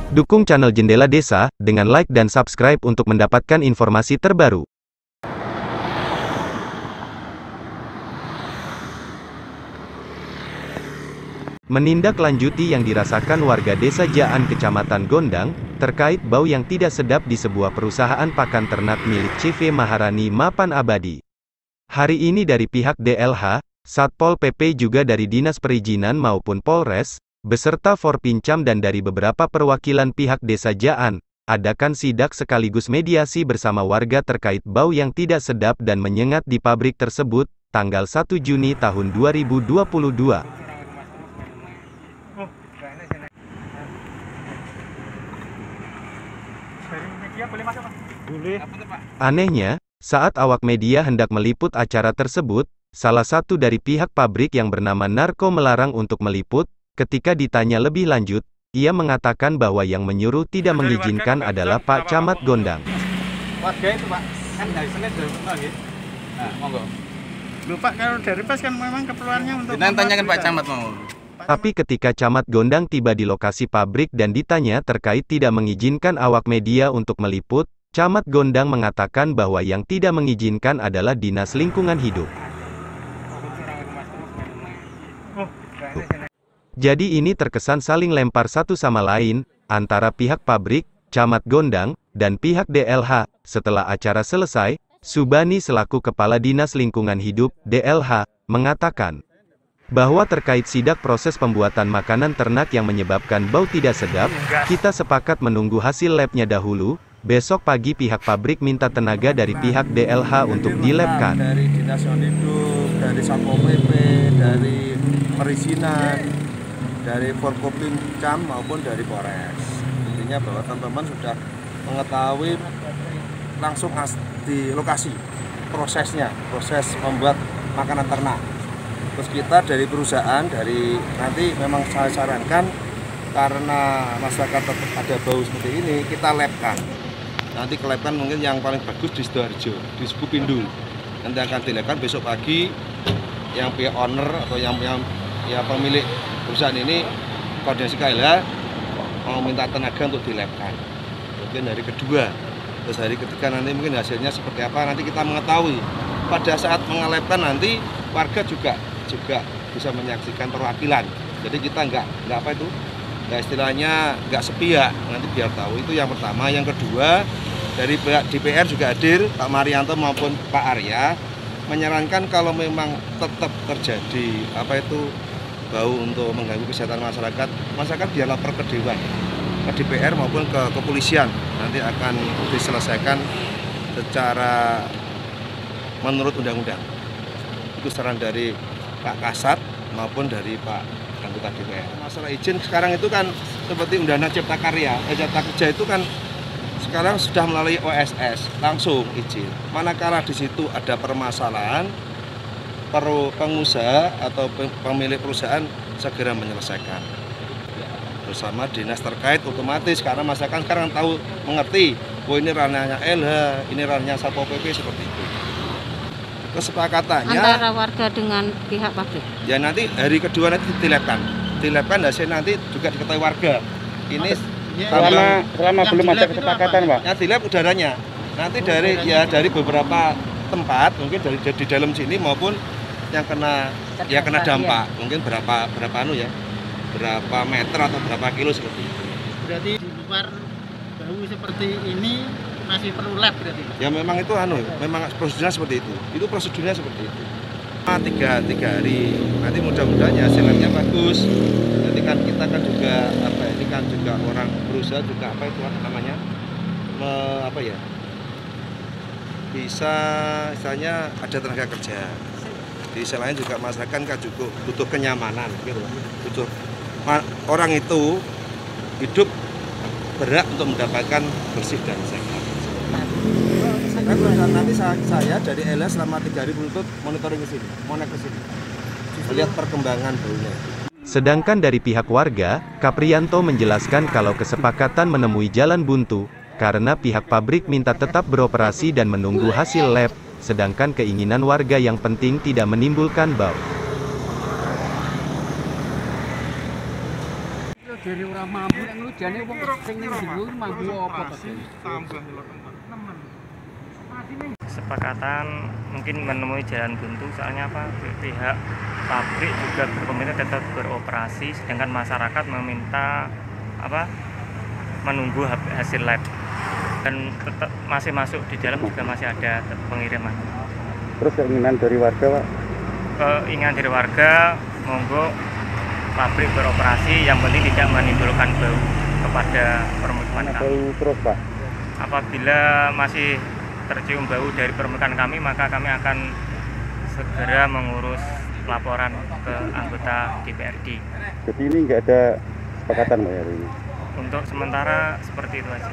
Dukung channel Jendela Desa dengan like dan subscribe untuk mendapatkan informasi terbaru. Menindaklanjuti yang dirasakan warga Desa Jaan Kecamatan Gondang, terkait bau yang tidak sedap di sebuah perusahaan pakan ternak milik CV Maharani Mapan Abadi. Hari ini dari pihak DLH, Satpol PP juga dari Dinas Perizinan maupun Polres, beserta Forpincam dan dari beberapa perwakilan pihak Desa Jaan, adakan sidak sekaligus mediasi bersama warga terkait bau yang tidak sedap dan menyengat di pabrik tersebut, tanggal 1 Juni tahun 2022. Anehnya, saat awak media hendak meliput acara tersebut, salah satu dari pihak pabrik yang bernama Narko melarang untuk meliput. Ketika ditanya lebih lanjut, ia mengatakan bahwa yang menyuruh tidak mengizinkan adalah Pak Camat Gondang. Warga itu Pak, kan dari sana dari betul gitu. Nah, monggo. Loh Pak, kalau dari pas kan memang keperluannya untuk... Nanti tanyakan Pak Camat mau. Tapi ketika Camat Gondang tiba di lokasi pabrik dan ditanya terkait tidak mengizinkan awak media untuk meliput, Camat Gondang mengatakan bahwa yang tidak mengizinkan adalah Dinas Lingkungan Hidup. Jadi ini terkesan saling lempar satu sama lain, antara pihak pabrik, Camat Gondang, dan pihak DLH. Setelah acara selesai, Subani selaku Kepala Dinas Lingkungan Hidup, DLH, mengatakan bahwa terkait sidak proses pembuatan makanan ternak yang menyebabkan bau tidak sedap, kita sepakat menunggu hasil labnya dahulu. Besok pagi pihak pabrik minta tenaga dari pihak DLH untuk dilabkan. Dari Dinas Lingkungan Hidup, dari Satpol PP, dari perizinan, dari Forkopincam maupun dari Polres. Intinya bahwa teman-teman sudah mengetahui langsung di lokasi prosesnya, proses membuat makanan ternak. Terus kita dari perusahaan, dari nanti memang saya sarankan karena masyarakat tetap ada bau seperti ini, kita labkan. Nanti kelabkan mungkin yang paling bagus di Sidoarjo, di Sukupindu. Nanti akan dilabkan besok pagi. Yang pihak owner atau yang pemilik perusahaan ini koordinasi KLH mau minta tenaga untuk dilabkan. Mungkin hari kedua, terus hari ketiga nanti mungkin hasilnya seperti apa nanti kita mengetahui. Pada saat mengelabkan nanti warga juga bisa menyaksikan perwakilan. Jadi kita nggak apa itu, nggak istilahnya nggak sepihak, nanti biar tahu. Itu yang pertama. Yang kedua, dari pihak DPR juga hadir Pak Marianto maupun Pak Arya menyarankan kalau memang tetap terjadi apa itu bau untuk mengganggu kesehatan masyarakat dia lapor ke Dewan, ke DPR maupun ke kepolisian. Nanti akan diselesaikan secara menurut undang-undang. Itu saran dari Pak Kasat maupun dari Pak anggota DPR. Masalah izin sekarang itu kan seperti Undang-Undang Cipta Karya, Cipta Kerja itu kan sekarang sudah melalui OSS langsung izin. Manakala di situ ada permasalahan, pengusaha atau pemilik perusahaan segera menyelesaikan bersama dinas terkait otomatis, karena masyarakat sekarang tahu mengerti, oh ini ranahnya LH, ini ranahnya Satpol PP, seperti itu. Kesepakatannya antara warga dengan pihak pabrik. Ya nanti hari kedua nanti dilabkan hasil nanti juga diketahui warga. Ini Selama belum ada kesepakatan, Pak. Ya dilab udaranya. Nanti dari beberapa tempat, mungkin di dalam sini maupun yang kena dampak. Mungkin berapa berapa meter atau berapa kilo seperti itu. Berarti di luar bau seperti ini masih perlu lab berarti? Ya memang itu memang prosedurnya seperti itu. Itu prosedurnya seperti itu. 3 hari. Nanti mudah-mudahan hasilnya bagus. Nanti kan kita kan juga ini kan juga orang berusaha juga namanya bisa misalnya ada tenaga kerja. Di sisi lain juga masyarakat kan juga butuh kenyamanan gitu. Butuh orang itu hidup berhak untuk mendapatkan bersih dan sehat. Nanti saya dari LS selama 3 hari menuntut monitoring ke sini, melihat perkembangan baunya. Sedangkan dari pihak warga, Kaprianto menjelaskan kalau kesepakatan menemui jalan buntu, karena pihak pabrik minta tetap beroperasi dan menunggu hasil lab, sedangkan keinginan warga yang penting tidak menimbulkan bau. dari orang mampu yang ngelujane wong sing ning jero mampu apa to? Kesepakatan mungkin menemui jalan buntu, soalnya apa, pihak pabrik juga berkomitmen tetap beroperasi, sedangkan masyarakat meminta apa, menunggu hasil lab, dan tetap masih masuk di dalam juga masih ada pengiriman. Terus keinginan dari warga, Pak? Keinginan dari warga, monggo pabrik beroperasi, yang penting tidak menimbulkan bau kepada permukiman kami. Bau terus, Pak? Apabila masih tercium bau dari permukiman kami, maka kami akan segera mengurus laporan ke anggota DPRD. Jadi ini nggak ada kesepakatan, Pak, hari ini? Untuk sementara seperti itu aja.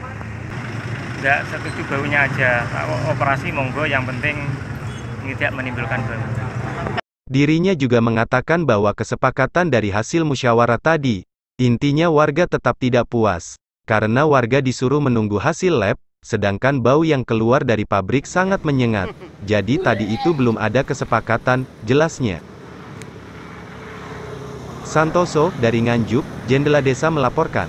Nggak setuju baunya aja. Operasi monggo, yang penting tidak menimbulkan bau. Dirinya juga mengatakan bahwa kesepakatan dari hasil musyawarah tadi, intinya warga tetap tidak puas, karena warga disuruh menunggu hasil lab, sedangkan bau yang keluar dari pabrik sangat menyengat. Jadi tadi itu belum ada kesepakatan, jelasnya. Santoso, dari Nganjuk, Jendela Desa melaporkan.